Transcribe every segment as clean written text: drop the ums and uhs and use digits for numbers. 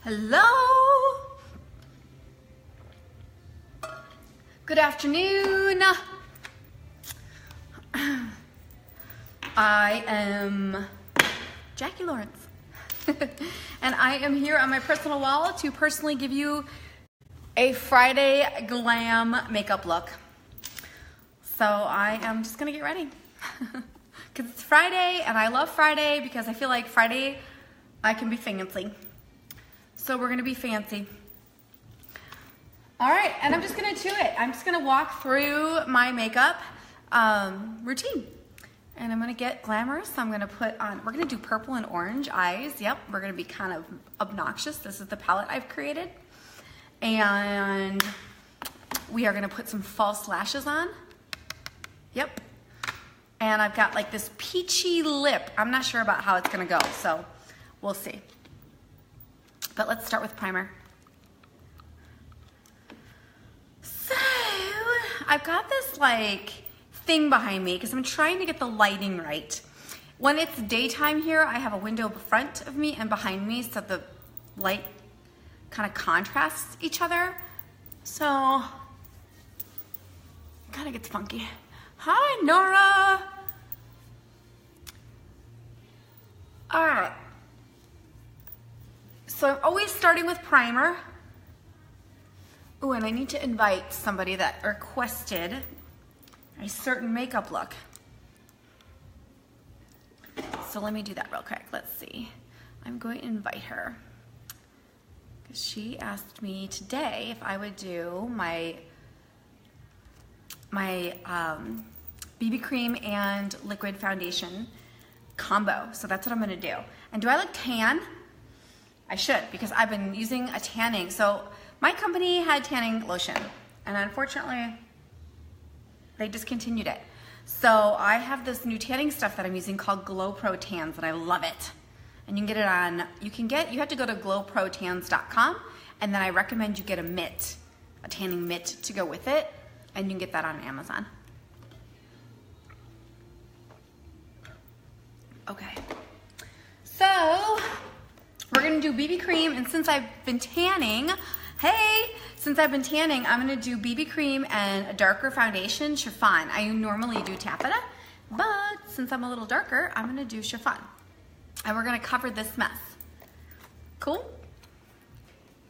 Hello. Good afternoon. I am Jackie Lawrence. And I am here on my personal wall to personally give you a Friday glam makeup look. So I am just gonna get ready. Because it's Friday and I love Friday because I feel like Friday I can be fancy. So we're gonna be fancy. All right, and I'm just gonna do it. I'm just gonna walk through my makeup routine. And I'm gonna get glamorous. I'm gonna put on, we're gonna do purple and orange eyes. Yep, we're gonna be kind of obnoxious. This is the palette I've created. And we are gonna put some false lashes on. Yep. And I've got like this peachy lip. I'm not sure about how it's gonna go, so we'll see. But let's start with primer. So, I've got this like thing behind me because I'm trying to get the lighting right. When it's daytime here, I have a window in front of me and behind me so the light kind of contrasts each other. So, it kind of gets funky. Hi, Nora. All right. So I'm always starting with primer. Oh, and I need to invite somebody that requested a certain makeup look. So let me do that real quick. Let's see. I'm going to invite her because she asked me today if I would do my BB cream and liquid foundation combo. So that's what I'm gonna do. And do I look tan? I should, because I've been using a tanning. So my company had tanning lotion, and unfortunately, they discontinued it. So I have this new tanning stuff that I'm using called Glow Pro Tans, and I love it. And you can get it on, you have to go to glowprotans.com, and then I recommend you get a mitt, a tanning mitt to go with it, and you can get that on Amazon. Okay, so we're gonna do BB cream, and since I've been tanning, I'm gonna do BB cream and a darker foundation, chiffon. I normally do taffeta, but since I'm a little darker, I'm gonna do chiffon. And we're gonna cover this mess. Cool?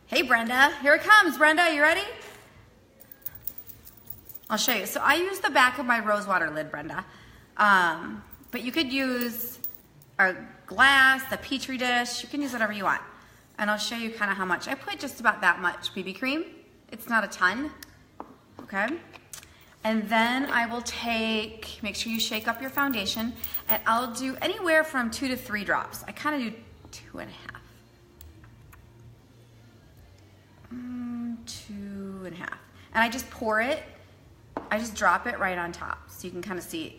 Hey Brenda, here it comes. Brenda, you ready? I'll show you. So I use the back of my rose water lid, Brenda. But you could use a glass, a Petri dish, you can use whatever you want. And I'll show you kind of how much. I put just about that much BB cream. It's not a ton, okay? And then I will make sure you shake up your foundation, and I'll do anywhere from 2 to 3 drops. I kind of do 2.5. 2.5. And I just pour it, I just drop it right on top so you can kind of see it.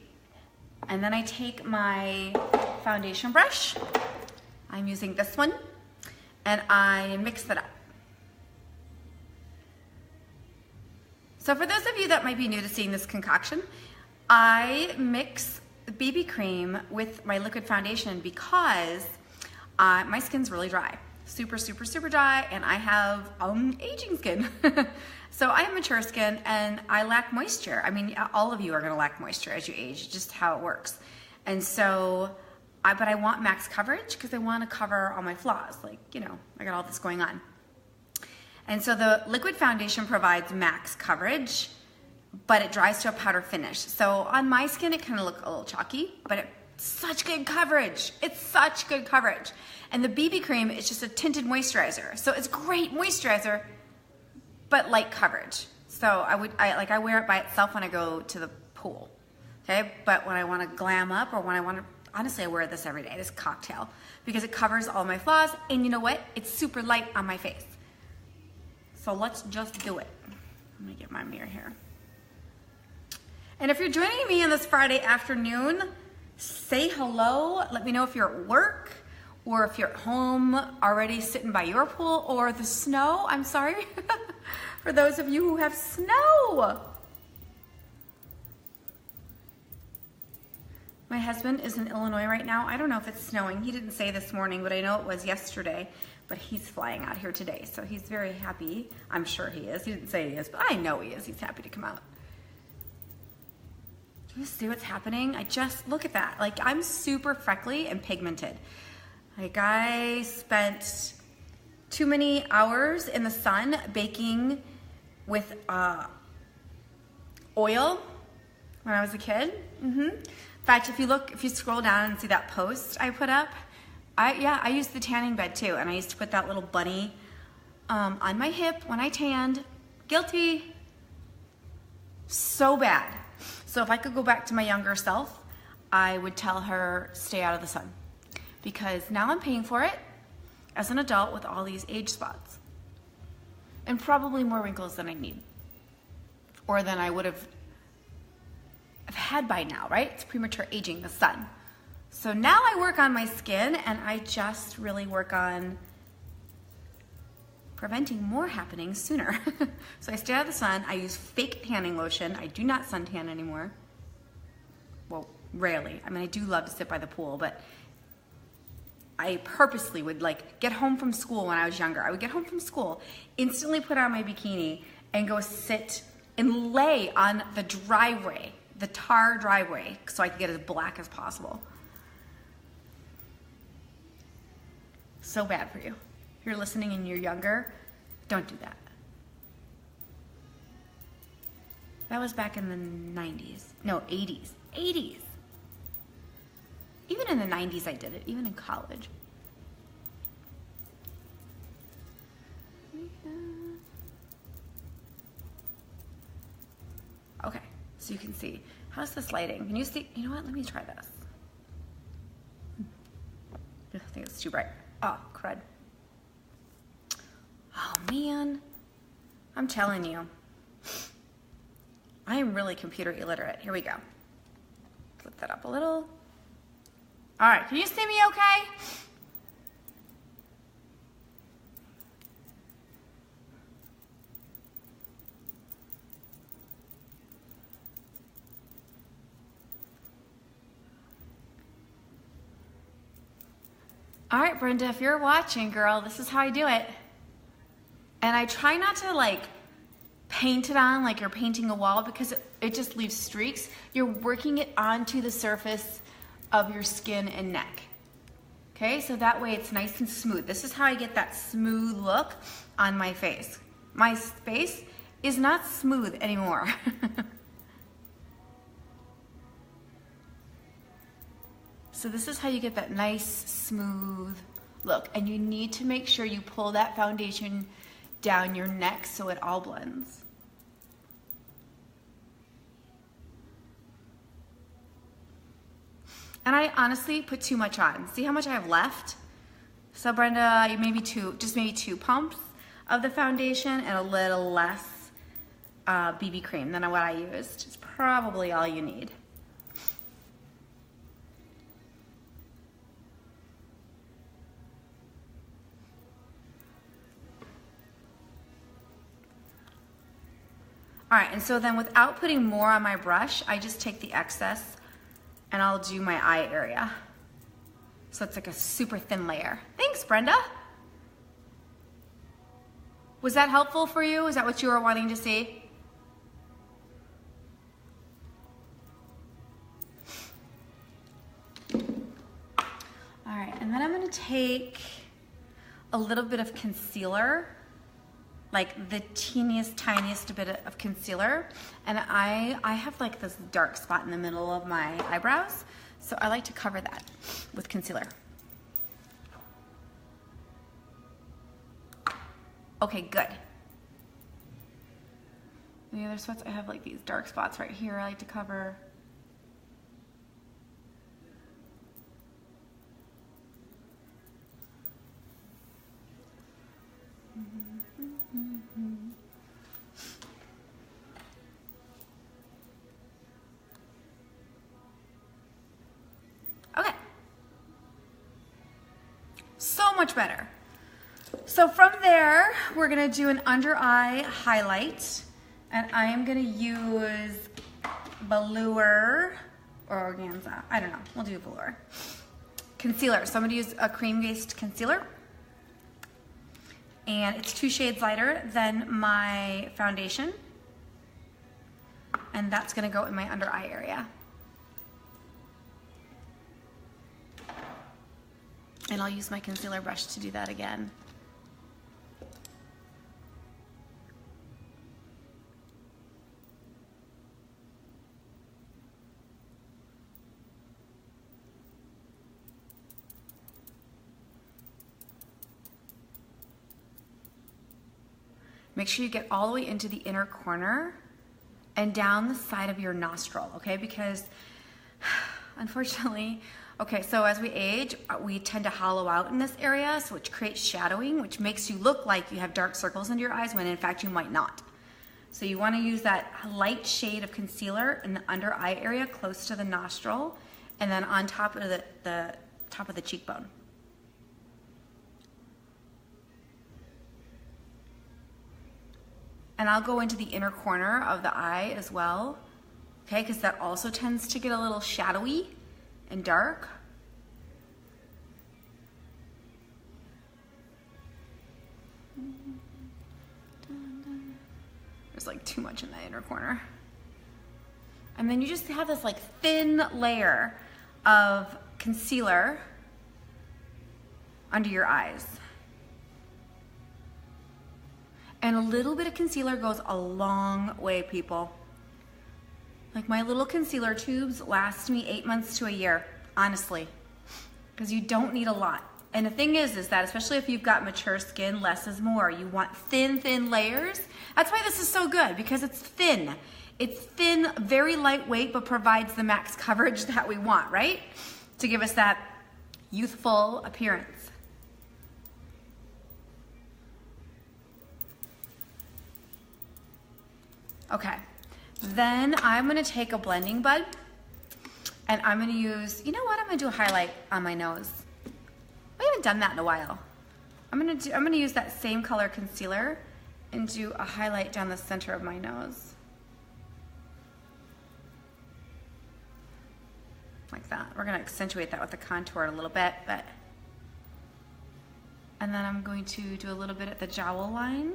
And then I take my foundation brush, I'm using this one, and I mix it up. So for those of you that might be new to seeing this concoction, I mix the BB cream with my liquid foundation because my skin's really dry. Super, super, super dry, and I have aging skin. So I have mature skin and I lack moisture. I mean, all of you are gonna lack moisture as you age, just how it works. And so, but I want max coverage because I wanna cover all my flaws. Like, you know, I got all this going on. And so the liquid foundation provides max coverage, but it dries to a powder finish. So on my skin, it kind of looks a little chalky, but it's such good coverage. It's such good coverage. And the BB cream is just a tinted moisturizer. So it's great moisturizer, but light coverage. So I wear it by itself when I go to the pool, okay? But when I wanna glam up or when I wanna, honestly, I wear this every day, this cocktail, because it covers all my flaws, and you know what? It's super light on my face. So let's just do it. Let me get my mirror here. And if you're joining me on this Friday afternoon, say hello. Let me know if you're at work or if you're at home already sitting by your pool or the snow. I'm sorry for those of you who have snow. My husband is in Illinois right now. I don't know if it's snowing. He didn't say this morning, but I know it was yesterday. But he's flying out here today, so he's very happy. I'm sure he is. He didn't say he is, but I know he is. He's happy to come out. Do you see what's happening? Look at that. Like, I'm super freckly and pigmented. Like, I spent too many hours in the sun baking with oil when I was a kid. In fact, if you scroll down and see that post I put up, I used the tanning bed too, and I used to put that little bunny on my hip when I tanned. Guilty. So bad. So if I could go back to my younger self, I would tell her, stay out of the sun. Because now I'm paying for it as an adult with all these age spots. And probably more wrinkles than I need. Or than I would have had by now, right? It's premature aging, the sun. So now I work on my skin, and I just really work on preventing more happening sooner. So I stay out of the sun. I use fake tanning lotion. I do not suntan anymore. Well, rarely. I mean, I do love to sit by the pool, but I purposely would get home from school when I was younger. I would get home from school, instantly put on my bikini, and go sit and lay on the driveway, the tar driveway, so I could get as black as possible. So bad for you. If you're listening and you're younger, don't do that. That was back in the 90s. No, 80s. 80s. Even in the 90s I did it, even in college. Okay, so you can see. How's this lighting? Can you see? You know what? Let me try this. I think it's too bright. Oh, crud. Oh, man. I'm telling you. I am really computer illiterate. Here we go. Flip that up a little. All right, can you see me okay? All right, Brenda, if you're watching, girl, this is how I do it. And I try not to paint it on like you're painting a wall, because it just leaves streaks. You're working it onto the surface of your skin and neck. Okay, so that way it's nice and smooth. This is how I get that smooth look on my face. My face is not smooth anymore. So this is how you get that nice, smooth look. And you need to make sure you pull that foundation down your neck so it all blends. And I honestly put too much on. See how much I have left? So Brenda, maybe two pumps of the foundation and a little less BB cream than what I used. It's probably all you need. All right, and so then without putting more on my brush, I just take the excess and I'll do my eye area. So it's like a super thin layer. Thanks, Brenda. Was that helpful for you? Is that what you were wanting to see? All right, and then I'm gonna take a little bit of concealer, like the teeniest, tiniest bit of concealer. And I have like this dark spot in the middle of my eyebrows. So I like to cover that with concealer. Okay, good. And the other spots, I have like these dark spots right here I like to cover. Okay. So much better. So from there, we're gonna do an under eye highlight, and I am gonna use Velour or organza. I don't know. We'll do velour. Concealer. So I'm going to use a cream-based concealer. And it's 2 shades lighter than my foundation. And that's going to go in my under eye area. And I'll use my concealer brush to do that again. Make sure you get all the way into the inner corner and down the side of your nostril, okay? Because unfortunately, okay, so as we age, we tend to hollow out in this area, so which creates shadowing, which makes you look like you have dark circles under your eyes when in fact you might not. So you wanna use that light shade of concealer in the under eye area close to the nostril and then on top of the top of the cheekbone. And I'll go into the inner corner of the eye as well, okay, because that also tends to get a little shadowy and dark. There's like too much in the inner corner. And then you just have this like thin layer of concealer under your eyes. And a little bit of concealer goes a long way, people. Like my little concealer tubes last me 8 months to a year, honestly, because you don't need a lot. And the thing is that especially if you've got mature skin, less is more. You want thin, thin layers. That's why this is so good, because it's thin. It's thin, very lightweight, but provides the max coverage that we want, right? To give us that youthful appearance. Okay, then I'm gonna take a blending bud and I'm gonna use, you know what, I'm gonna do a highlight on my nose. We haven't done that in a while. I'm gonna use that same color concealer and do a highlight down the center of my nose. Like that. We're gonna accentuate that with the contour a little bit, and then I'm going to do a little bit at the jowl line.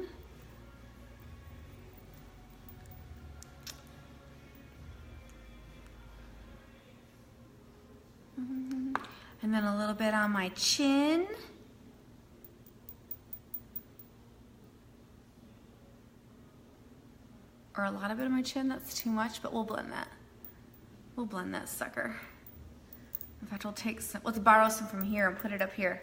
And then a little bit on my chin. Or a lot of it on my chin, that's too much, but we'll blend that. We'll blend that sucker. In fact, we'll take some, let's borrow some from here and put it up here.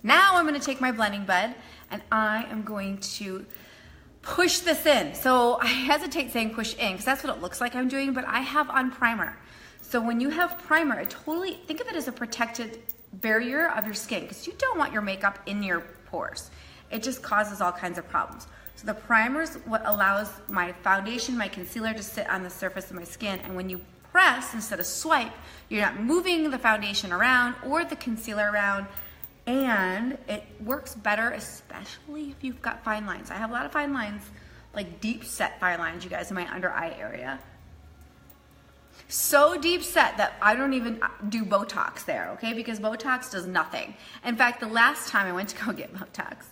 Now I'm gonna take my blending bud and I am going to push this in. So I hesitate saying push in because that's what it looks like I'm doing, but I have on primer. So when you have primer, think of it as a protected barrier of your skin because you don't want your makeup in your pores. It just causes all kinds of problems. So the primer is what allows my foundation, my concealer to sit on the surface of my skin, and when you press instead of swipe, you're not moving the foundation around or the concealer around. And it works better, especially if you've got fine lines. I have a lot of fine lines, like deep set fine lines, you guys, in my under eye area. So deep set that I don't even do Botox there, okay? Because Botox does nothing. In fact, the last time I went to go get Botox,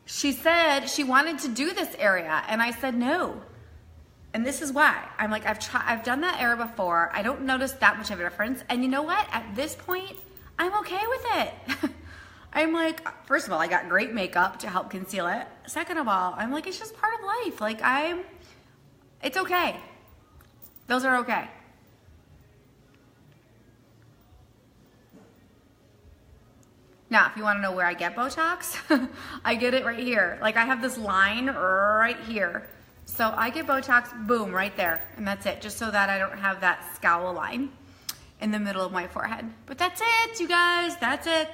she said she wanted to do this area, and I said no. And this is why. I'm like, I've done that area before. I don't notice that much of a difference. And you know what? At this point, I'm okay with it. I'm like, first of all, I got great makeup to help conceal it. Second of all, I'm like, it's just part of life. Like it's okay. Those are okay. Now, if you want to know where I get Botox, I get it right here. Like I have this line right here. So I get Botox, boom, right there. And that's it, just so that I don't have that scowl line in the middle of my forehead. But that's it, you guys, that's it.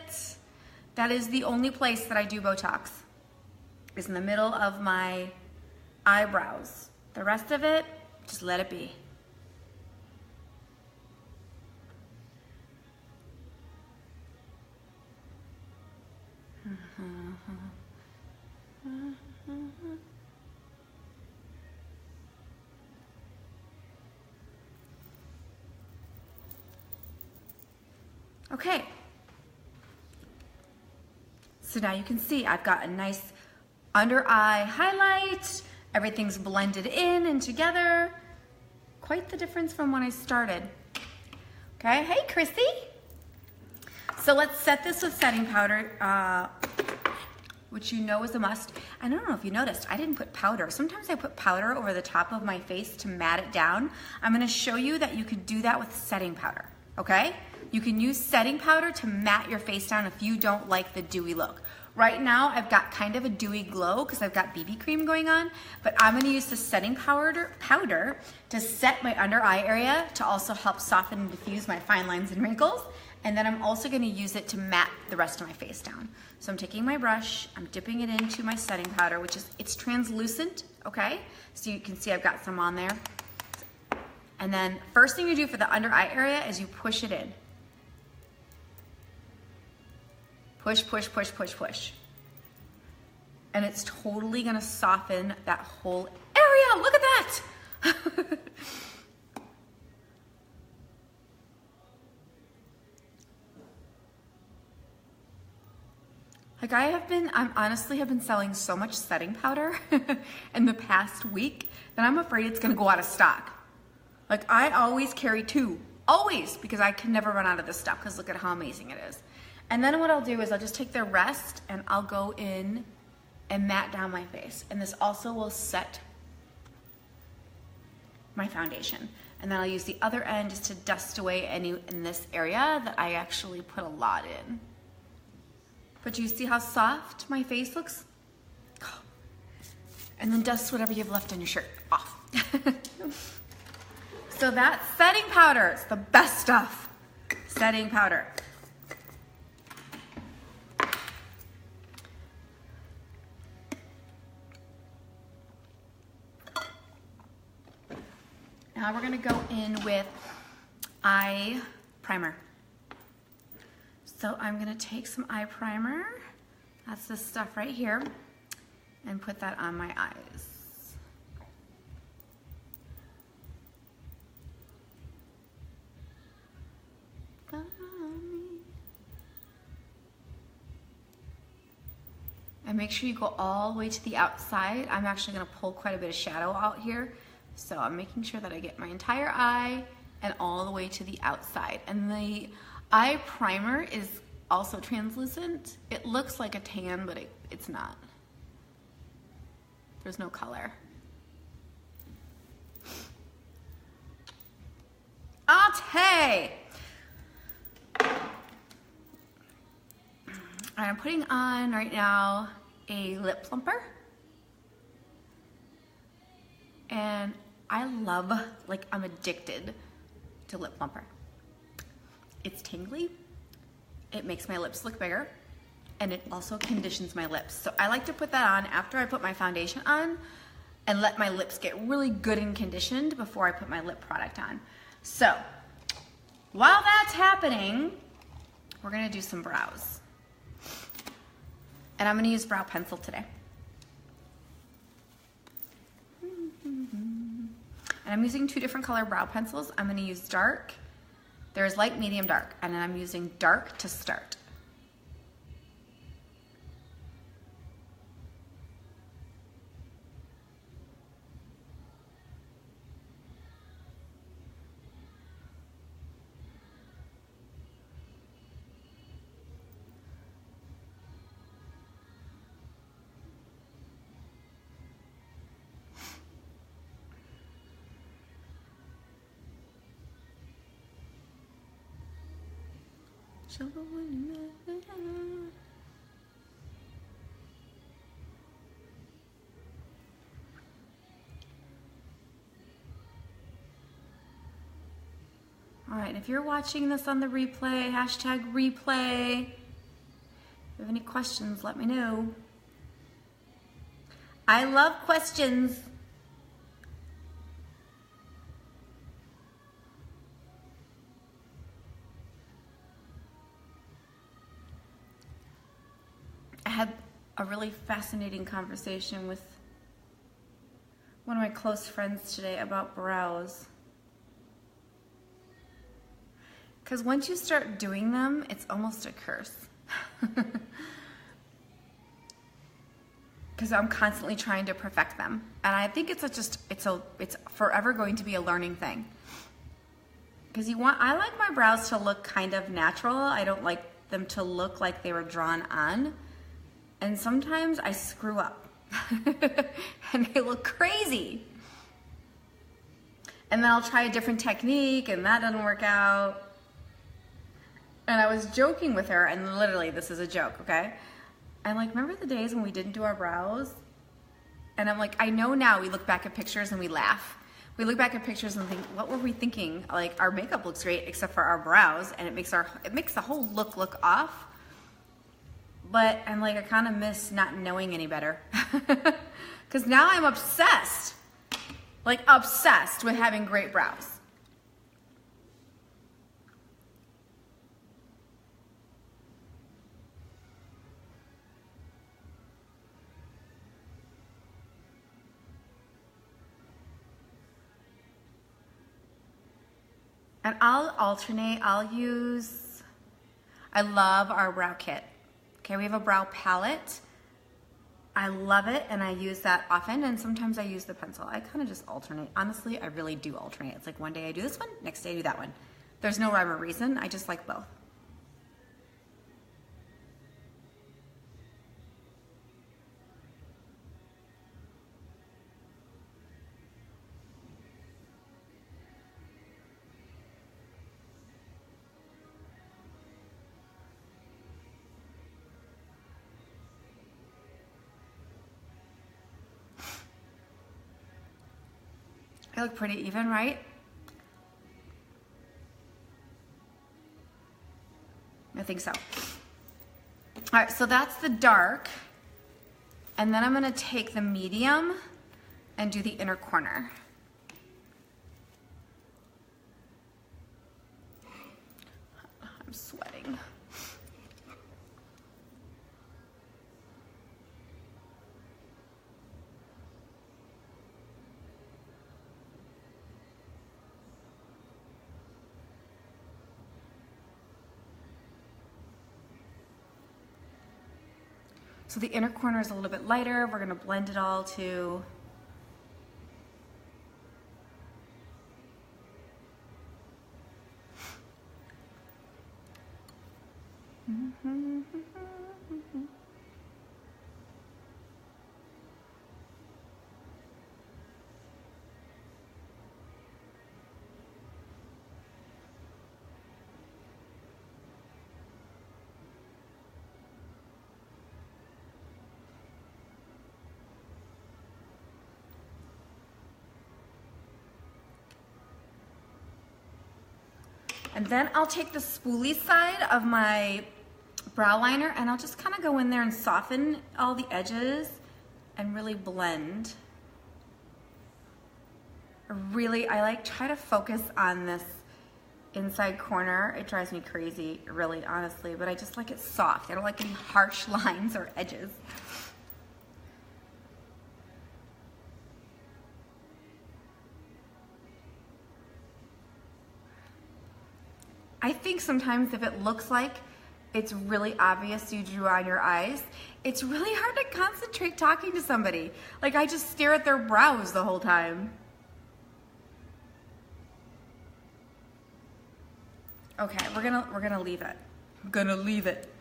That is the only place that I do Botox, is in the middle of my eyebrows. The rest of it, just let it be. Okay. So now you can see I've got a nice under eye highlight. Everything's blended in and together. Quite the difference from when I started. Okay, hey Chrissy. So let's set this with setting powder, which you know is a must. I don't know if you noticed, I didn't put powder. Sometimes I put powder over the top of my face to matte it down. I'm gonna show you that you could do that with setting powder, okay? You can use setting powder to matte your face down if you don't like the dewy look. Right now, I've got kind of a dewy glow because I've got BB cream going on, but I'm gonna use the setting powder to set my under eye area to also help soften and diffuse my fine lines and wrinkles. And then I'm also gonna use it to matte the rest of my face down. So I'm taking my brush, I'm dipping it into my setting powder, which is, it's translucent, okay? So you can see I've got some on there. And then first thing you do for the under eye area is you push it in. Push, push, push, push, push. And it's totally gonna soften that whole area. Look at that. Like I honestly have been selling so much setting powder in the past week that I'm afraid it's gonna go out of stock. Like I always carry 2, always, because I can never run out of this stuff because look at how amazing it is. And then what I'll do is I'll just take the rest and I'll go in and matte down my face. And this also will set my foundation. And then I'll use the other end just to dust away any in this area that I actually put a lot in. But you see how soft my face looks? And then dust whatever you have left on your shirt off. So that's setting powder. It's the best stuff. Setting powder. Now we're gonna go in with eye primer. So I'm gonna take some eye primer, that's this stuff right here, and put that on my eyes. And make sure you go all the way to the outside. I'm actually gonna pull quite a bit of shadow out here. So I'm making sure that I get my entire eye and all the way to the outside. And the eye primer is also translucent. It looks like a tan, but it's not. There's no color. Okay. I'm putting on right now a lip plumper. And I love, like I'm addicted to lip plumper. It's tingly, it makes my lips look bigger, and it also conditions my lips. So I like to put that on after I put my foundation on and let my lips get really good and conditioned before I put my lip product on. So while that's happening, we're gonna do some brows. And I'm gonna use brow pencil today. And I'm using 2 different color brow pencils. I'm gonna use dark. There's light, medium, dark. And then I'm using dark to start. All right, if you're watching this on the replay, hashtag replay, if you have any questions, let me know. I love questions. I had a really fascinating conversation with one of my close friends today about brows. Because once you start doing them, it's almost a curse. Because I'm constantly trying to perfect them. And I think it's forever going to be a learning thing. Because I like my brows to look kind of natural. I don't like them to look like they were drawn on. And sometimes I screw up. And they look crazy. And then I'll try a different technique and that doesn't work out. And I was joking with her, and literally this is a joke, okay? I'm like, remember the days when we didn't do our brows? And I'm like, I know now we look back at pictures and we laugh. We look back at pictures and think, what were we thinking? Like, our makeup looks great except for our brows, and it makes the whole look off. But I'm like, I kind of miss not knowing any better. Because now I'm obsessed. Like, obsessed with having great brows. And I'll alternate, I love our brow kit. Okay, we have a brow palette. I love it, and I use that often, and sometimes I use the pencil. I kind of just alternate. Honestly, I really do alternate. It's like one day I do this one, next day I do that one. There's no rhyme or reason, I just like both. I look pretty even, right? I think so. All right, so that's the dark. And then I'm gonna take the medium and do the inner corner. I'm sweating. So the inner corner is a little bit lighter. We're gonna blend it all to And then I'll take the spoolie side of my brow liner and I'll just kind of go in there and soften all the edges and really blend. I try to focus on this inside corner. It drives me crazy, really, honestly, but I just like it soft. I don't like any harsh lines or edges. I think sometimes if it looks like it's really obvious you drew on your eyes, it's really hard to concentrate talking to somebody. Like, I just stare at their brows the whole time. Okay, we're gonna leave it. I'm gonna leave it.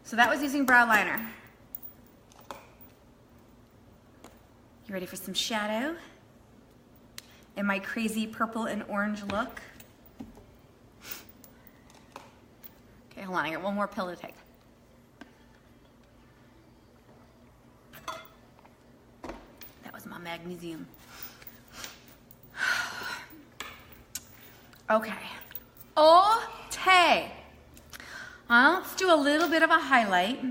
So that was using brow liner. You ready for some shadow? In my crazy purple and orange look. Okay, hold on, I got one more pill to take. That was my magnesium. Okay. Okay. Let's do a little bit of a highlight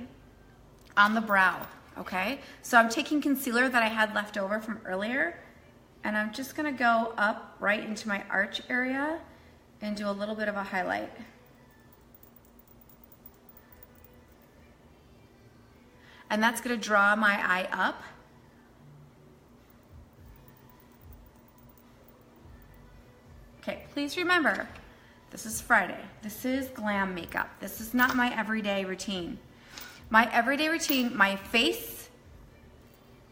on the brow, okay? So I'm taking concealer that I had left over from earlier, and I'm just gonna go up right into my arch area and do a little bit of a highlight. and that's gonna draw my eye up. Okay, please remember, this is Friday. This is glam makeup. This is not my everyday routine. My everyday routine, my face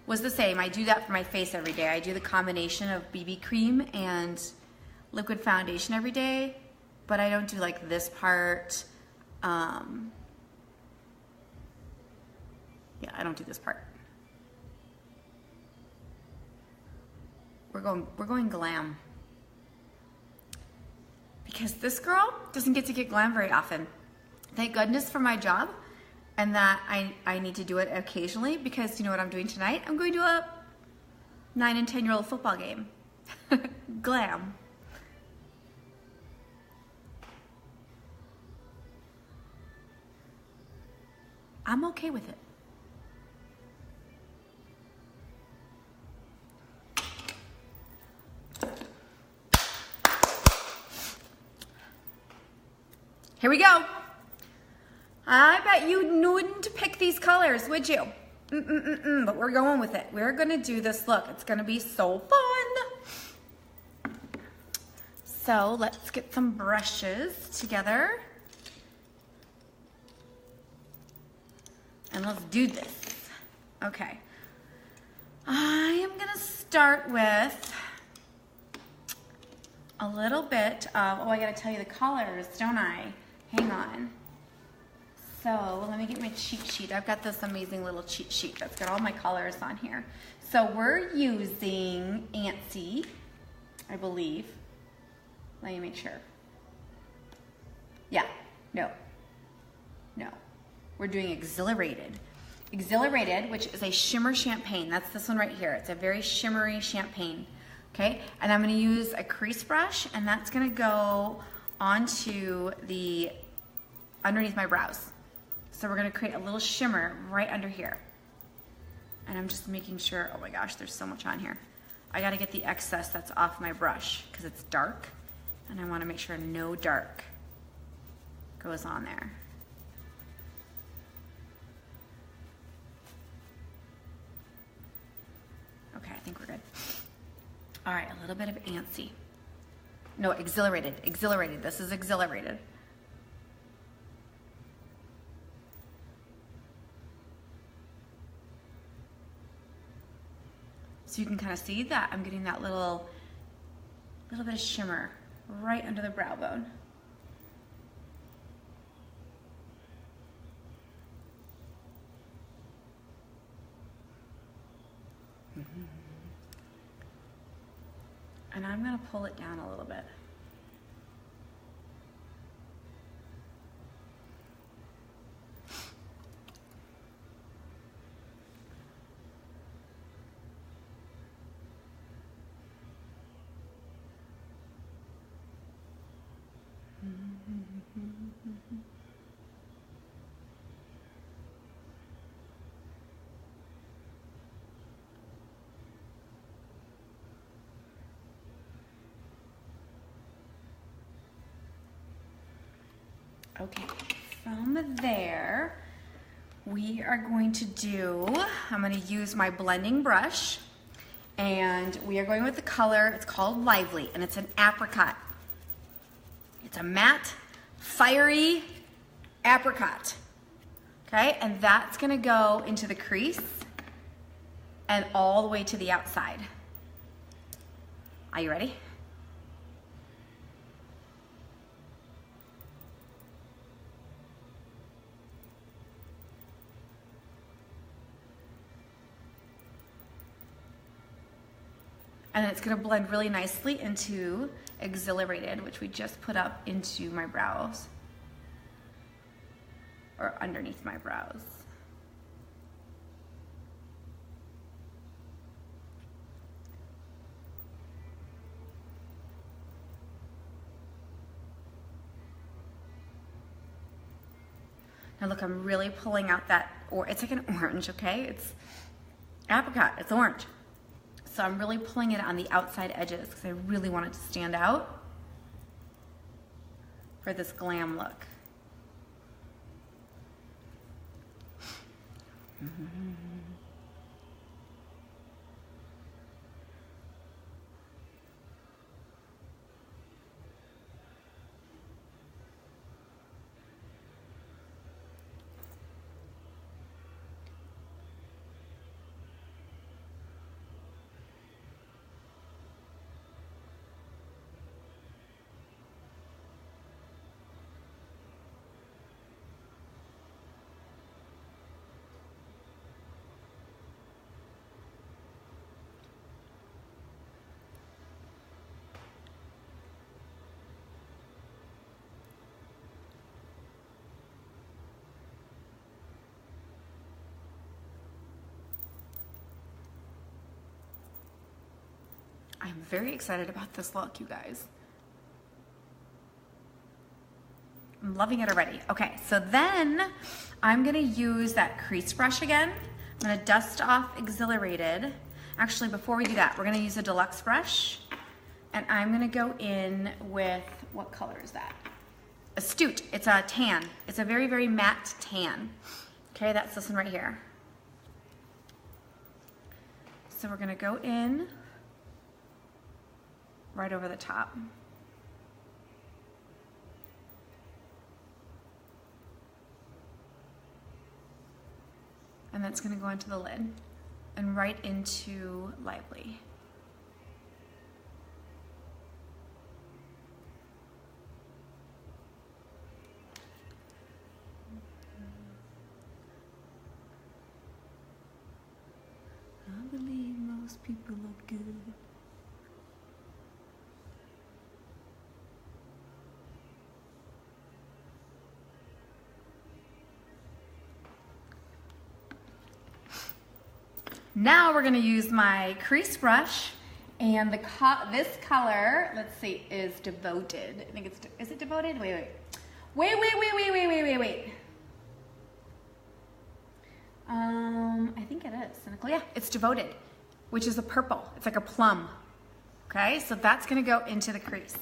was the same. I do that for my face every day. I do the combination of BB cream and liquid foundation every day, but I don't do like this part. Yeah, I don't do this part. We're going glam. Because this girl doesn't get to get glam very often. Thank goodness for my job and that I need to do it occasionally, because you know what I'm doing tonight? I'm going to a 9 and 10-year-old football game. Glam. I'm okay with it. Here we go. I bet you wouldn't pick these colors, would you? But we're going with it. We're gonna do this look. It's gonna be so fun. So let's get some brushes together. And let's do this. Okay. I am gonna start with a little bit of, oh, I gotta tell you the colors, don't I? Hang on. So let me get my cheat sheet. I've got this amazing little cheat sheet that's got all my colors on here. So we're using Antsy, I believe. Let me make sure. Yeah, no. We're doing Exhilarated. Exhilarated, which is a shimmer champagne. That's this one right here. It's a very shimmery champagne. Okay, and I'm gonna use a crease brush, and that's gonna go onto the, underneath my brows. So we're gonna create a little shimmer right under here. And I'm just making sure, oh my gosh, there's so much on here. I gotta get the excess that's off my brush because it's dark, and I wanna make sure no dark goes on there. Okay, I think we're good. All right, a little bit of Antsy. No, Exhilarated. Exhilarated. This is Exhilarated. So you can kind of see that I'm getting that little bit of shimmer right under the brow bone. And I'm gonna pull it down a little bit. Okay, from there, we are going to do, I'm going to use my blending brush, and we are going with the color, it's called Lively, and it's an apricot. It's a matte, fiery apricot. Okay, and that's going to go into the crease and all the way to the outside. Are you ready? And it's gonna blend really nicely into Exhilarated, which we just put up into my brows, or underneath my brows. Now look, I'm really pulling out that, or it's like an orange, okay? It's apricot, it's orange. So I'm really pulling it on the outside edges because I really want it to stand out for this glam look. I'm very excited about this look, you guys. I'm loving it already. Okay, so then I'm gonna use that crease brush again. I'm gonna dust off Exhilarated. Actually, before we do that, we're gonna use a deluxe brush, and I'm gonna go in with, what color is that? Astute, it's a tan. It's a very, very matte tan. Okay, that's this one right here. So we're gonna go in right over the top. And that's gonna go into the lid and right into Lively. I believe most people look good. Now we're gonna use my crease brush, and this color, let's see, is Devoted. I think it's, is it Devoted? Wait. I think it is, Cynical. Yeah, it's Devoted, which is a purple. It's like a plum. Okay, so that's gonna go into the crease.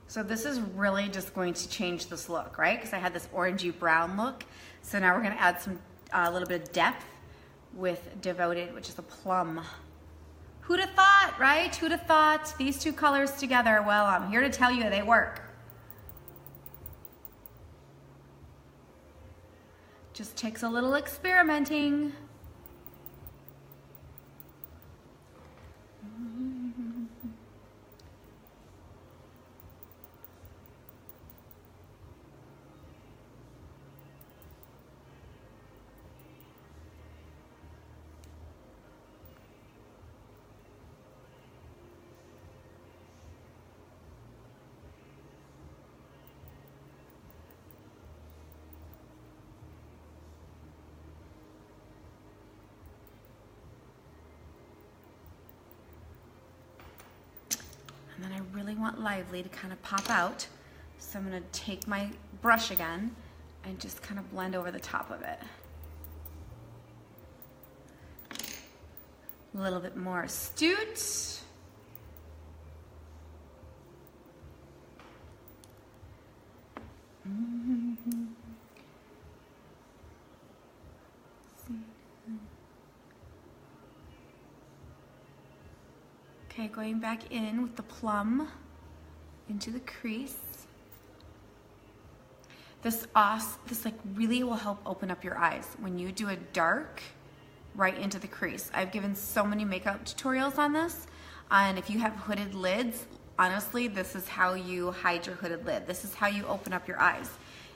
So this is really just going to change this look, right? Because I had this orangey brown look. So now we're gonna add some, a little bit of depth with Devoted, which is a plum. Who'd have thought, right? Who'd have thought these two colors together? Well, I'm here to tell you they work. Just takes a little experimenting. And then I really want Lively to kind of pop out. So I'm gonna take my brush again and just kind of blend over the top of it. A little bit more Astute. Okay, going back in with the plum into the crease. This like really will help open up your eyes when you do a dark right into the crease. I've given so many makeup tutorials on this, and if you have hooded lids, honestly, this is how you hide your hooded lid. This is how you open up your eyes,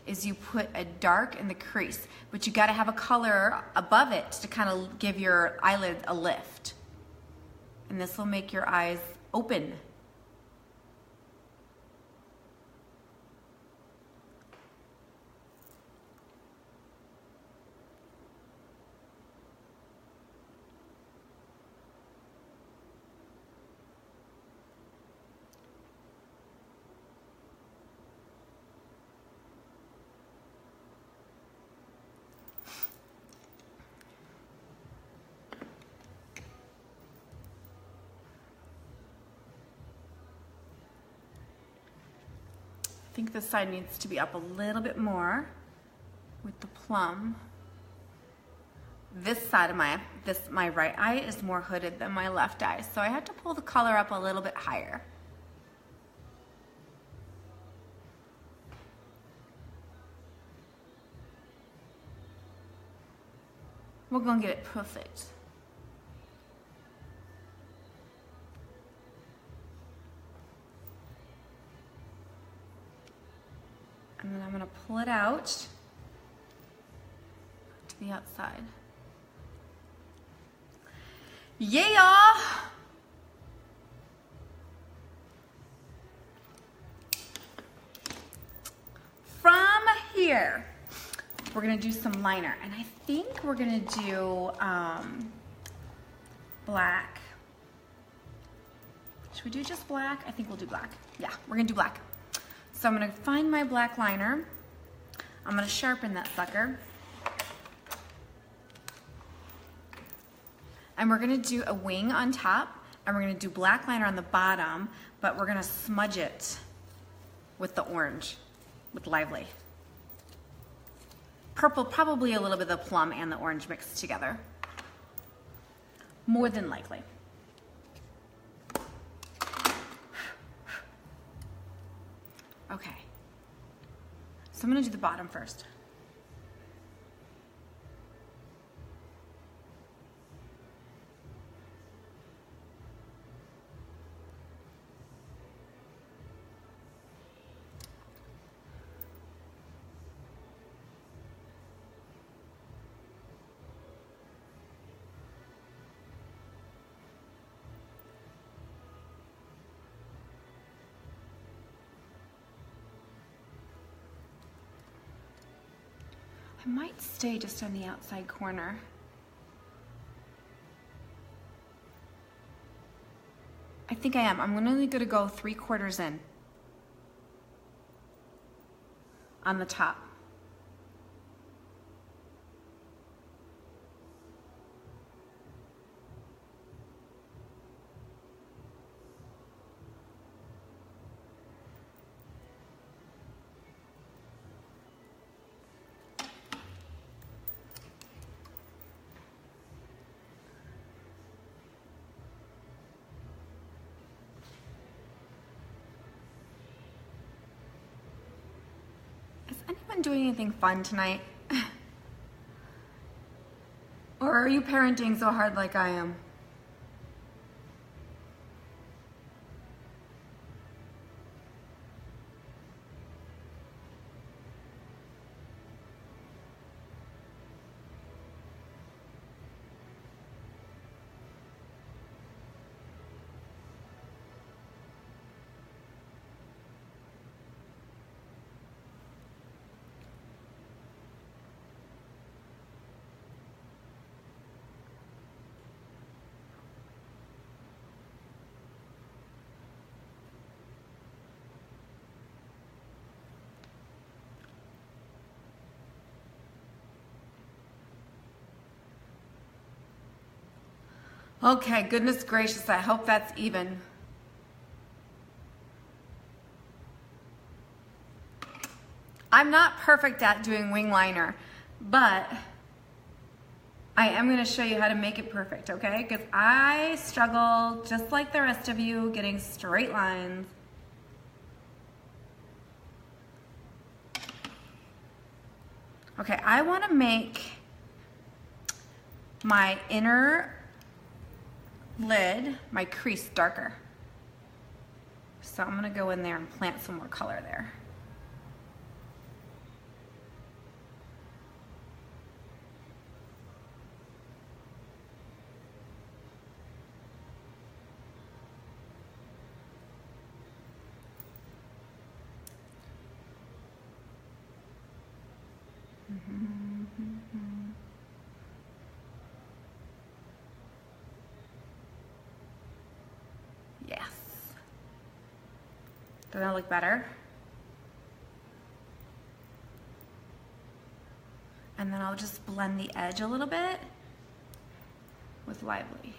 is you put a dark in the crease, but you gotta have a color above it to kind of give your eyelid a lift. And this will make your eyes open. think this side needs to be up a little bit more with the plum. This side of my right eye is more hooded than my left eye, so I have to pull the color up a little bit higher. We're gonna get it perfect. And then I'm gonna pull it out to the outside. Yeah! From here, we're gonna do some liner, and I think we're gonna do black. Should we do just black? I think we'll do black. Yeah, we're gonna do black. So I'm gonna find my black liner. I'm gonna sharpen that sucker. And we're gonna do a wing on top, and we're gonna do black liner on the bottom, but we're gonna smudge it with the orange, with Lively. Purple, probably a little bit of the plum and the orange mixed together. More than likely. Okay. So I'm gonna do the bottom first. I might stay just on the outside corner. I think I am. I'm only gonna go 3/4 in on the top. Anyone doing anything fun tonight? Or are you parenting so hard like I am? Okay, goodness gracious, I hope that's even. I'm not perfect at doing wing liner, but I am going to show you how to make it perfect, okay? Because I struggle, just like the rest of you, getting straight lines. Okay, I want to make my inner lid, my crease, darker. So I'm gonna go in there and plant some more color there. Yes. Does that look better? And then I'll just blend the edge a little bit with Lively.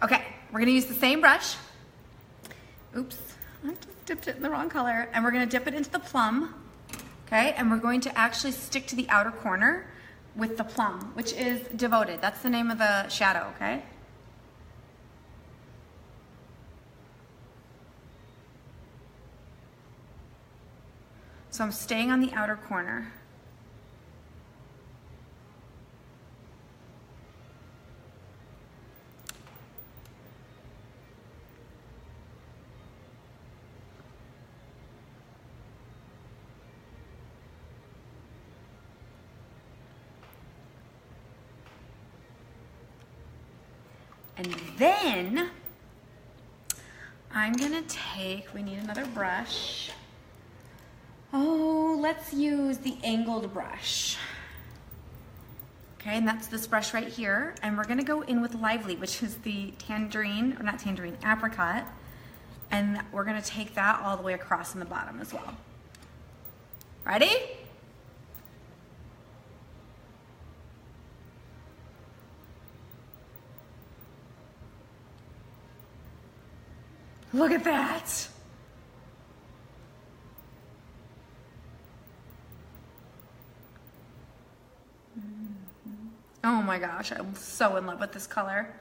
Okay, we're gonna use the same brush. Oops, I just dipped it in the wrong color. And we're gonna dip it into the plum, okay? And we're going to actually stick to the outer corner with the plum, which is Devoted. That's the name of the shadow, okay? So I'm staying on the outer corner. And then I'm gonna take, we need another brush. Oh, let's use the angled brush. Okay, and that's this brush right here. And we're gonna go in with Lively, which is the tangerine, or not tangerine, apricot. And we're gonna take that all the way across in the bottom as well. Ready? Look at that. Oh my gosh, I'm so in love with this color.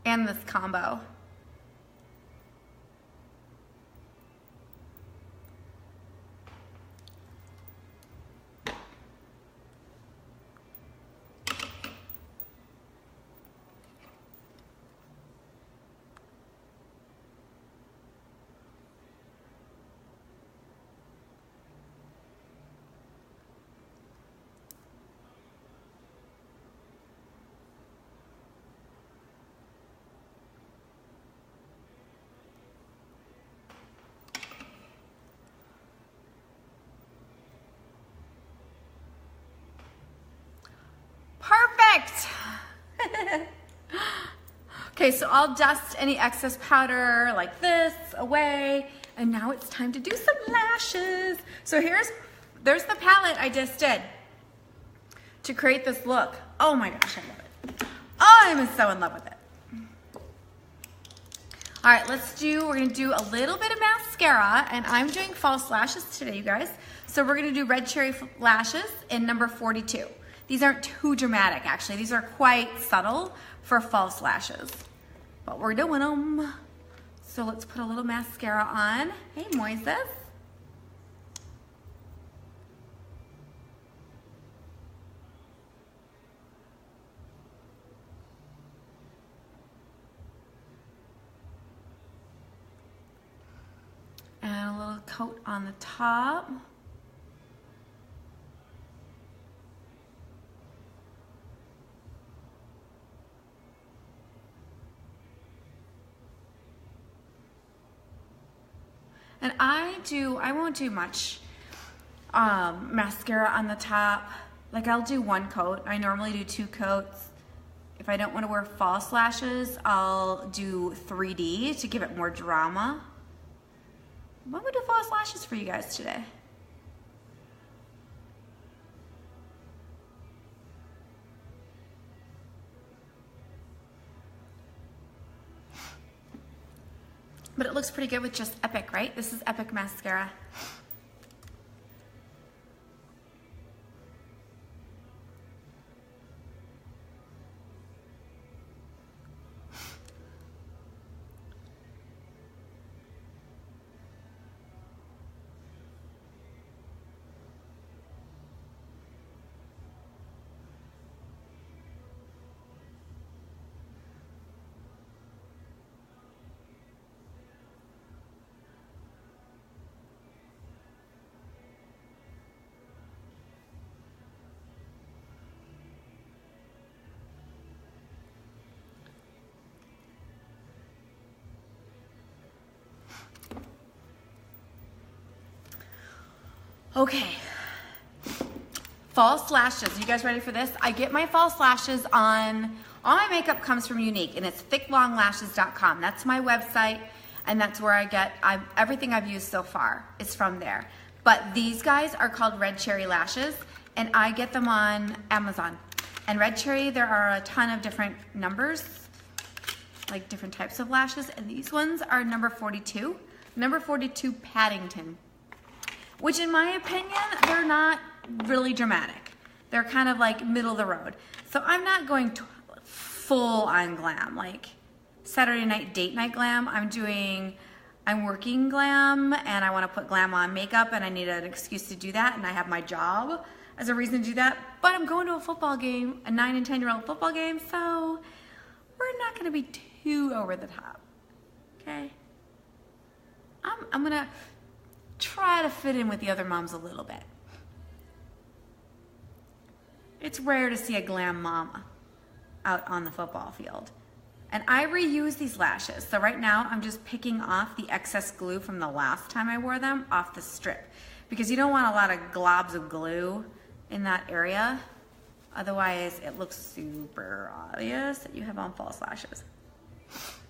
And this combo. Perfect. Okay, so I'll dust any excess powder like this away. And now it's time to do some lashes. So there's the palette I just did to create this look. Oh my gosh, I love it. Oh, I'm so in love with it. All right, we're gonna do a little bit of mascara, and I'm doing false lashes today, you guys. So we're gonna do Red Cherry lashes in number 42. These aren't too dramatic, actually. These are quite subtle for false lashes, but we're doing them. So let's put a little mascara on. Hey, Moises. And a little coat on the top. And I won't do much mascara on the top. Like I'll do one coat. I normally do 2 coats. If I don't want to wear false lashes, I'll do 3D to give it more drama. I'm gonna do false lashes for you guys today. But it looks pretty good with just Epic, right? This is Epic mascara. Okay, false lashes. You guys ready for this? I get my false lashes on, all my makeup comes from Unique, and it's thicklonglashes.com. That's my website, and that's where I get everything I've used so far is from there. But these guys are called Red Cherry lashes, and I get them on Amazon. And Red Cherry, there are a ton of different numbers, like different types of lashes, and these ones are number 42. Number 42 Paddington, which in my opinion, they're not really dramatic. They're kind of like middle of the road. So I'm not going to full on glam, like Saturday night date night glam. I'm working glam, and I want to put glam on makeup, and I need an excuse to do that, and I have my job as a reason to do that. But I'm going to a football game, a 9 and 10-year-old football game, so we're not going to be too over the top, okay? I'm going to try to fit in with the other moms a little bit. It's rare to see a glam mama out on the football field. And I reuse these lashes. So right now I'm just picking off the excess glue from the last time I wore them off the strip, because you don't want a lot of globs of glue in that area. Otherwise it looks super obvious that you have on false lashes.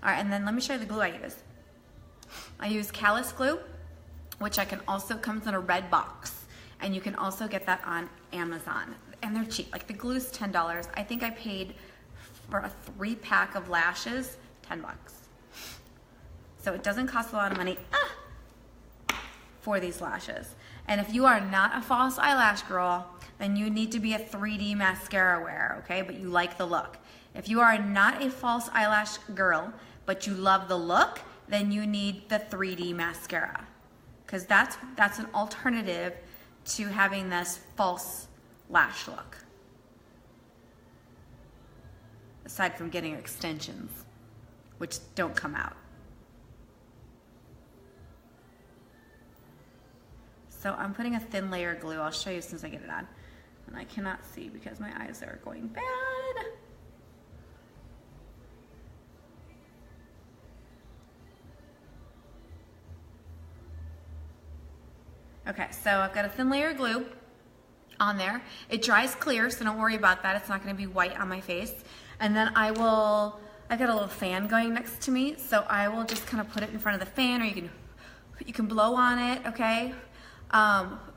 All right, and then let me show you the glue I use. I use callus glue, which comes in a red box. And you can also get that on Amazon. And they're cheap, like the glue's $10. I think I paid for a 3-pack of lashes, $10. So it doesn't cost a lot of money for these lashes. And if you are not a false eyelash girl, then you need to be a 3D mascara wearer, okay? But you like the look. If you are not a false eyelash girl, but you love the look, then you need the 3D mascara. Because that's an alternative to having this false lash look. Aside from getting extensions, which don't come out. So I'm putting a thin layer of glue. I'll show you as soon as I get it on. And I cannot see because my eyes are going bad. Okay, so I've got a thin layer of glue on there. It dries clear, so don't worry about that. It's not gonna be white on my face. And then I've got a little fan going next to me, so I will just kind of put it in front of the fan, or you can blow on it, okay?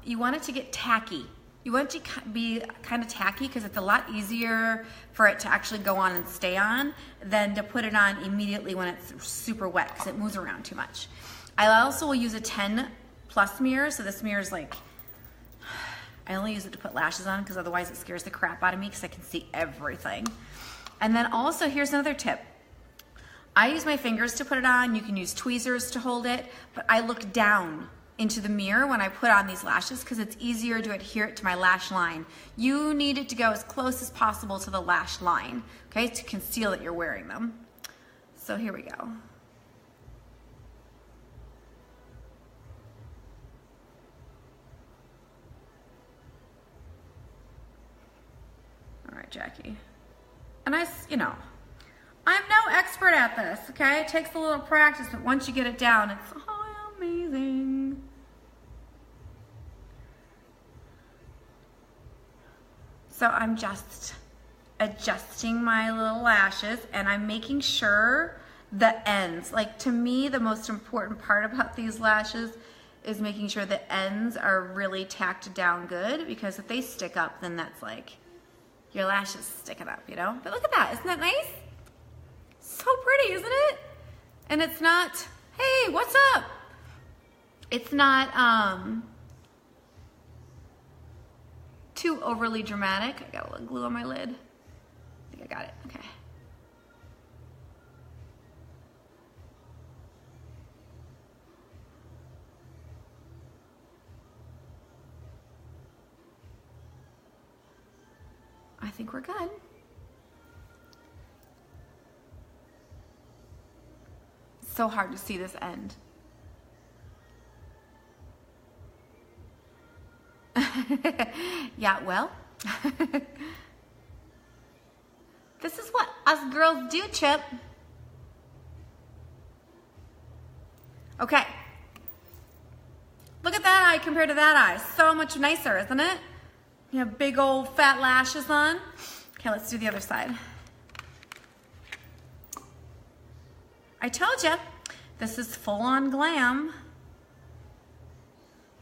You want it to get tacky. You want it to be kind of tacky because it's a lot easier for it to actually go on and stay on than to put it on immediately when it's super wet, because it moves around too much. I also will use a 10+ mirror, so this mirror is like, I only use it to put lashes on because otherwise it scares the crap out of me because I can see everything. And then also, here's another tip. I use my fingers to put it on. You can use tweezers to hold it, but I look down into the mirror when I put on these lashes because it's easier to adhere it to my lash line. You need it to go as close as possible to the lash line, okay, to conceal that you're wearing them. So here we go. All right, Jackie. And I'm no expert at this, okay? It takes a little practice, but once you get it down, it's amazing. So I'm just adjusting my little lashes, and I'm making sure the ends, like to me, the most important part about these lashes is making sure the ends are really tacked down good, because if they stick up, then that's like, your lashes sticking up, you know? But look at that, isn't that nice? So pretty, isn't it? And it's not, hey, what's up? It's not too overly dramatic. I got a little glue on my lid. I think I got it, okay. I think we're good. It's so hard to see this end. Yeah, well, this is what us girls do, Chip. Okay. Look at that eye compared to that eye. So much nicer, isn't it? You have big old fat lashes on. Okay, let's do the other side. I told you, this is full-on glam.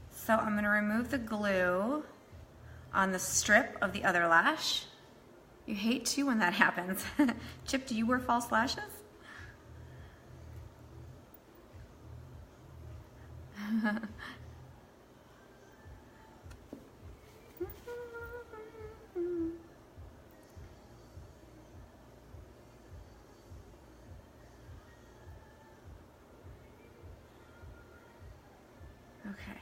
So I'm gonna remove the glue on the strip of the other lash. You hate too when that happens. Chip, do you wear false lashes? Okay.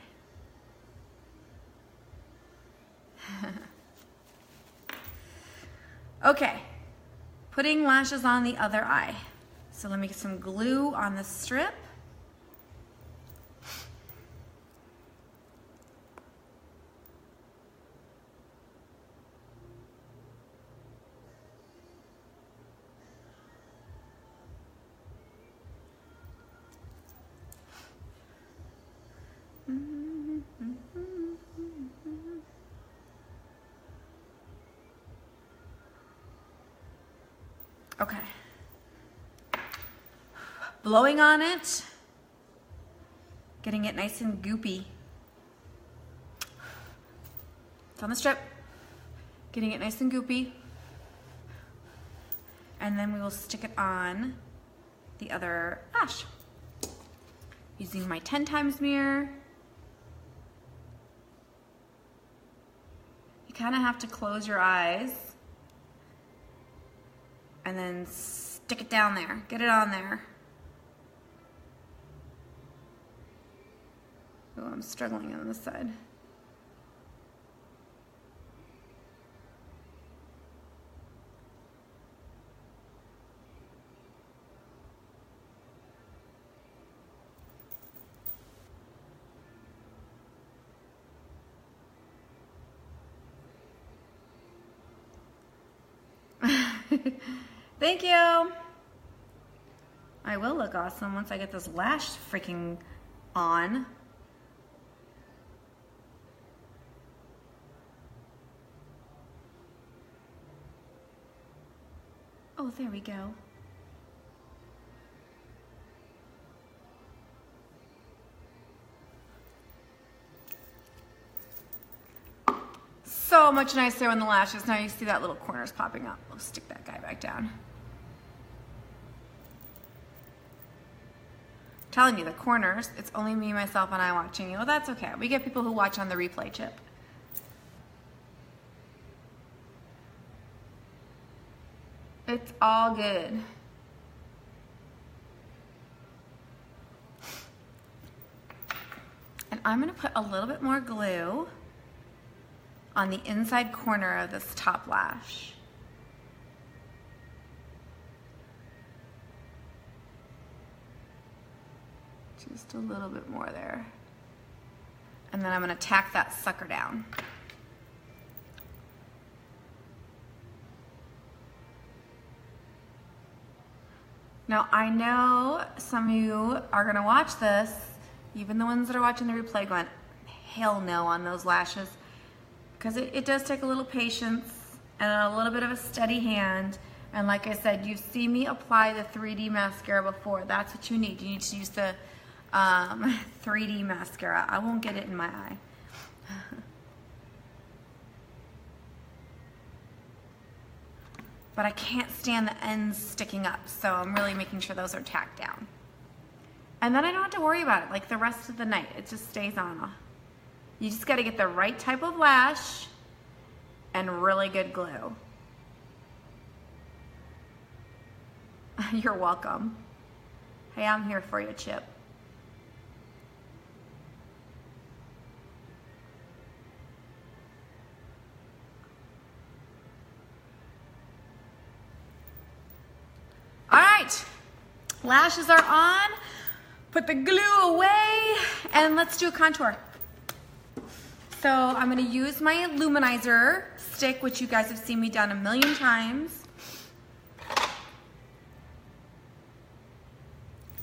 Okay, putting lashes on the other eye. So let me get some glue on the strip. Okay. Blowing on it, getting it nice and goopy. It's on the strip, getting it nice and goopy. And then we will stick it on the other lash. Using my 10 times mirror. You kind of have to close your eyes and then stick it down there. Get it on there. Oh, I'm struggling on this side. Thank you. I will look awesome once I get this lash freaking on. Oh, there we go. So much nicer when the lashes. Now you see that little corner's popping up. We'll stick that guy back down. I'm telling you, the corners, it's only me, myself, and I watching you. Well, that's okay. We get people who watch on the replay, Chip. It's all good. And I'm gonna put a little bit more glue on the inside corner of this top lash. Just a little bit more there. And then I'm gonna tack that sucker down. Now I know some of you are gonna watch this, even the ones that are watching the replay going, hell no on those lashes. Because it does take a little patience and a little bit of a steady hand. And like I said, you've seen me apply the 3D mascara before. That's what you need. You need to use the 3D mascara. I won't get it in my eye. But I can't stand the ends sticking up, so I'm really making sure those are tacked down. And then I don't have to worry about it like the rest of the night. It just stays on. You just got to get the right type of lash and really good glue. You're welcome. Hey, I'm here for you, Chip. All right, lashes are on. Put the glue away and let's do a contour. So I'm gonna use my Luminizer stick, which you guys have seen me done a million times.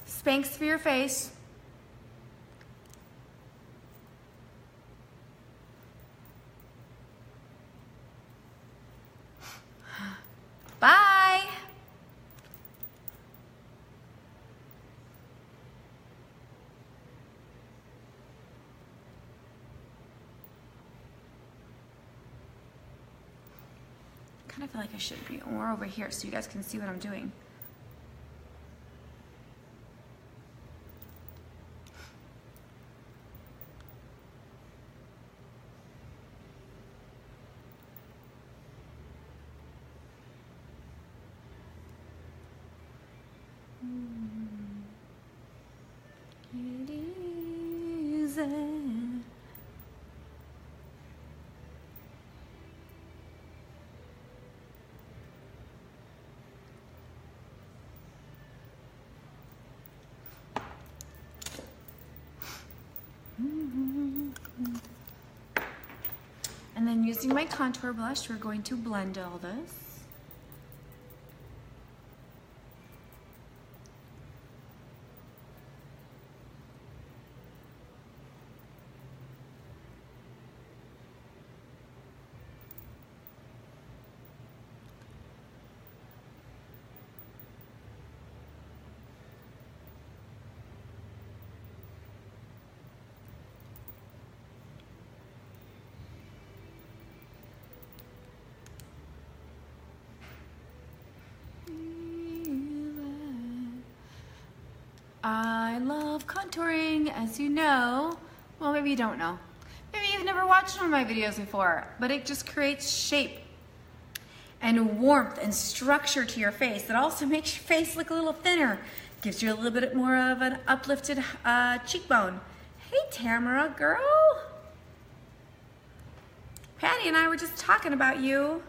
Spanx for your face. Bye. kind of feel like I should be more over here so you guys can see what I'm doing. It is And then using my contour blush, we're going to blend all this. I love contouring, as you know. Well, maybe you don't know. Maybe you've never watched one of my videos before, but it just creates shape and warmth and structure to your face. It also makes your face look a little thinner. Gives you a little bit more of an uplifted cheekbone. Hey, Tamara, girl. Patty and I were just talking about you.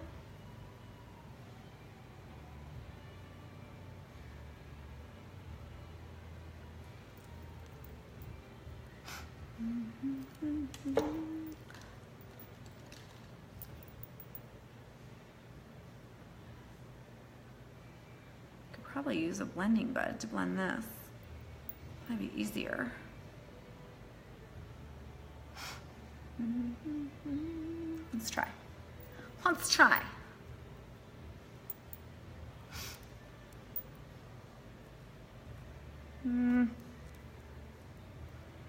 Could probably use a blending bud to blend this. Might be easier. Let's try. Let's try. I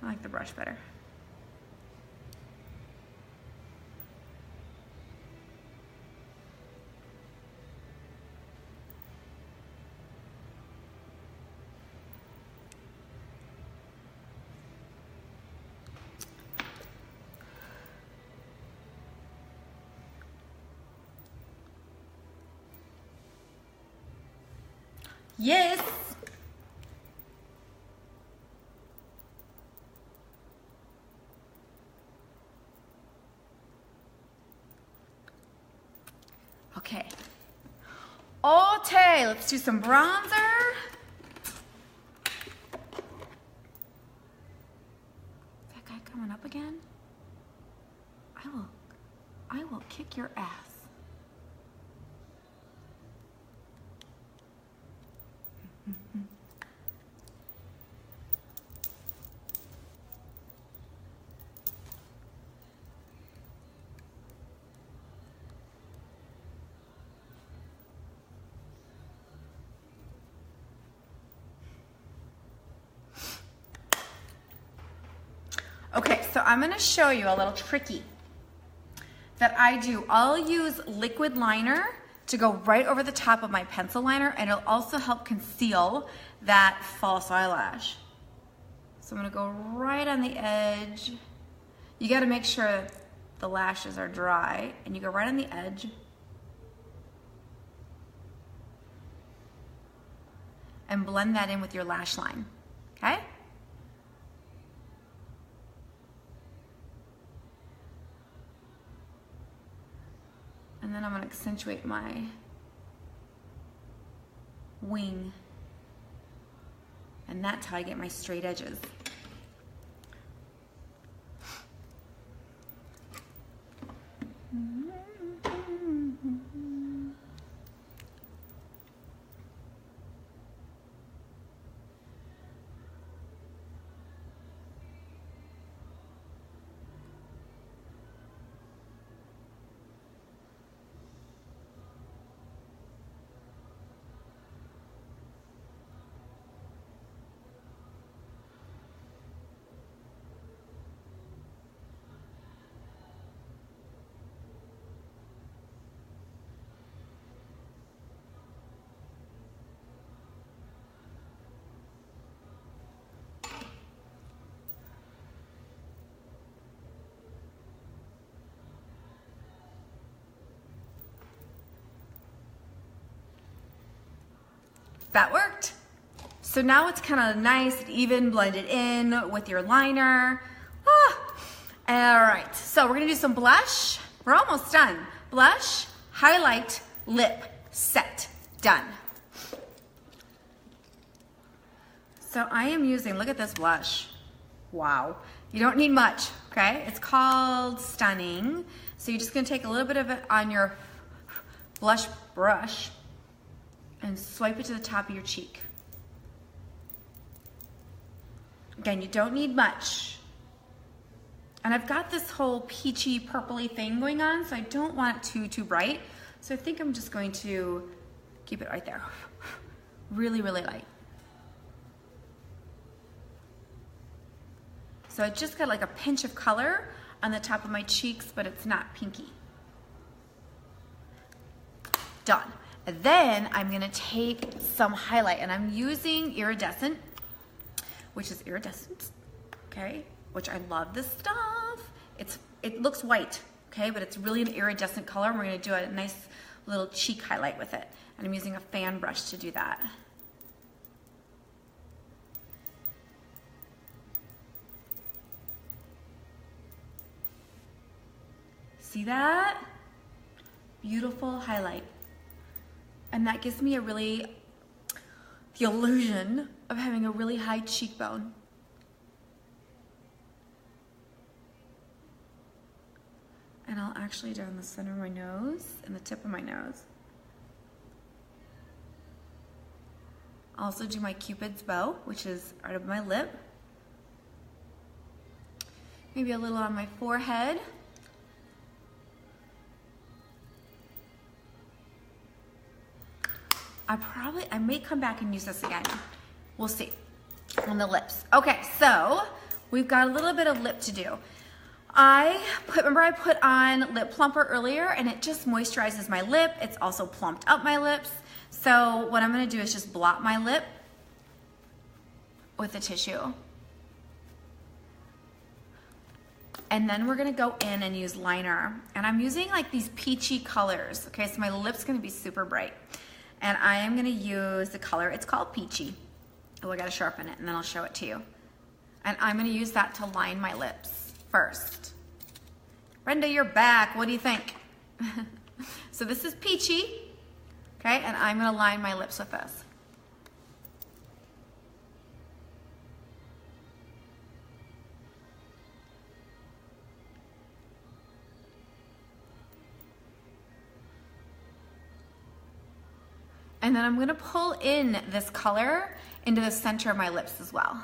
like the brush better. Yes. Okay. Okay, let's do some bronzer. Is that guy coming up again? I will kick your ass. Okay, so I'm gonna show you a little tricky that I do. I'll use liquid liner to go right over the top of my pencil liner, and it'll also help conceal that false eyelash. So I'm gonna go right on the edge. You gotta make sure the lashes are dry, and you go right on the edge. And blend that in with your lash line, okay? And then I'm gonna accentuate my wing. And that's how I get my straight edges. That worked. So now it's kind of nice and even blended in with your liner. All right, so we're gonna do some blush. We're almost done. Blush, highlight, lip, set, done. So I am using, look at this blush. Wow, you don't need much, okay? It's called Stunning. So you're just gonna take a little bit of it on your blush brush and swipe it to the top of your cheek. Again, you don't need much. And I've got this whole peachy purpley thing going on, so I don't want it too bright. So I think I'm just going to keep it right there. Really, really light. So I just got like a pinch of color on the top of my cheeks, but it's not pinky. Done. And then I'm gonna take some highlight, and I'm using Iridescent, which is iridescent, okay? Which I love this stuff. It looks white, okay? But it's really an iridescent color, and we're gonna do a nice little cheek highlight with it. And I'm using a fan brush to do that. See that? Beautiful highlight. And that gives me the illusion of having a really high cheekbone. And I'll actually down the center of my nose and the tip of my nose. I'll also do my Cupid's bow, which is out of my lip. Maybe a little on my forehead. I may come back and use this again. We'll see. On the lips. Okay, so we've got a little bit of lip to do. Remember I put on lip plumper earlier, and it just moisturizes my lip. It's also plumped up my lips. So what I'm gonna do is just blot my lip with a tissue. And then we're gonna go in and use liner. And I'm using like these peachy colors. Okay, so my lip's gonna be super bright. And I am gonna use the color, it's called Peachy. Oh, I gotta sharpen it and then I'll show it to you. And I'm gonna use that to line my lips first. Brenda, you're back, what do you think? So this is Peachy, okay? And I'm gonna line my lips with this. And then I'm gonna pull in this color into the center of my lips as well.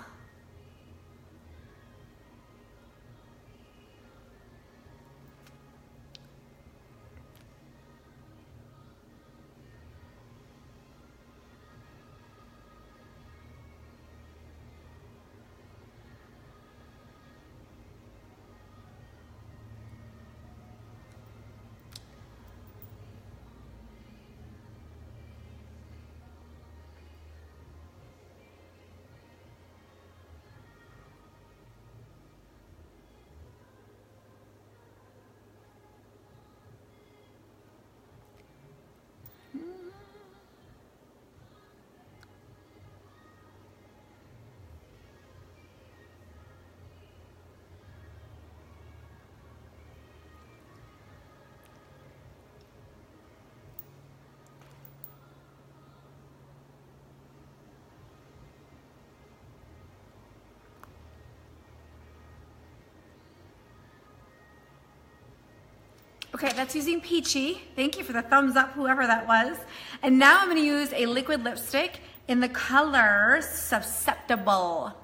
Okay, that's using Peachy. Thank you for the thumbs up, whoever that was. And now I'm gonna use a liquid lipstick in the color Susceptible.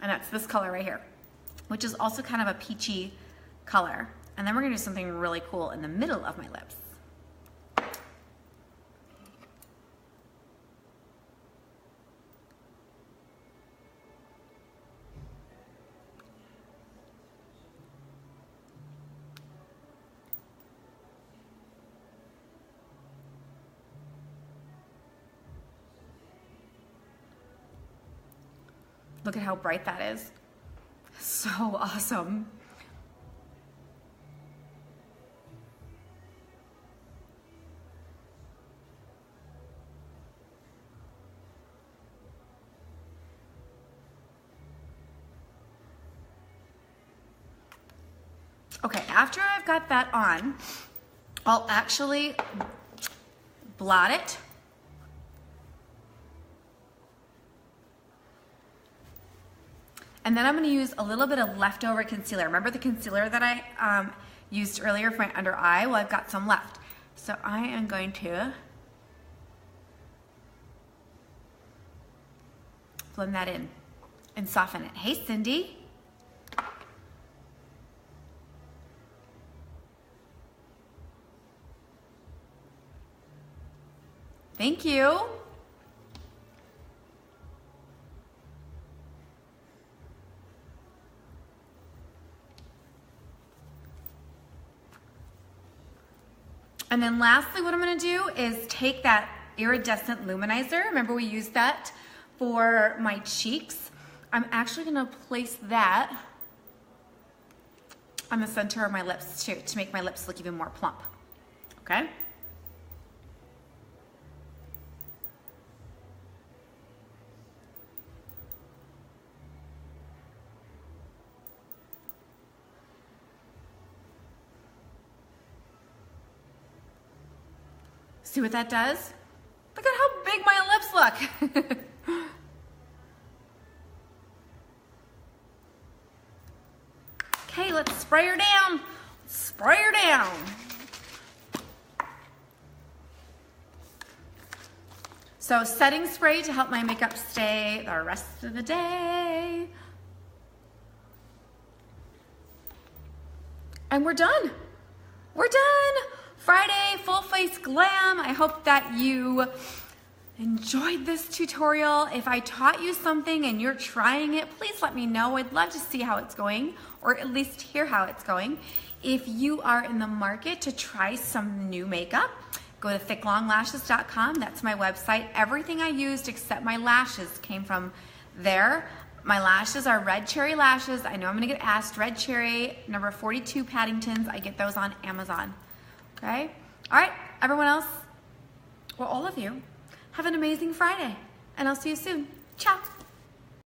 And that's this color right here, which is also kind of a peachy color. And then we're gonna do something really cool in the middle of my lips. Look at how bright that is. So awesome. Okay, after I've got that on, I'll actually blot it. And then I'm going to use a little bit of leftover concealer. Remember the concealer that I used earlier for my under eye? Well, I've got some left. So I am going to blend that in and soften it. Hey, Cindy. Thank you. And then lastly, what I'm gonna do is take that iridescent luminizer. Remember we used that for my cheeks. I'm actually gonna place that on the center of my lips too, to make my lips look even more plump, okay? See what that does? Look at how big my lips look. Okay, let's spray her down. Spray her down. So setting spray to help my makeup stay the rest of the day. And we're done. We're done. Friday, full face glam. I hope that you enjoyed this tutorial. If I taught you something and you're trying it, please let me know. I'd love to see how it's going, or at least hear how it's going. If you are in the market to try some new makeup, go to thicklonglashes.com. That's my website. Everything I used except my lashes came from there. My lashes are red cherry lashes. I know I'm gonna get asked. Red cherry, number 42 Paddingtons. I get those on Amazon. Okay? All right, everyone else, well, all of you, have an amazing Friday, and I'll see you soon. Ciao.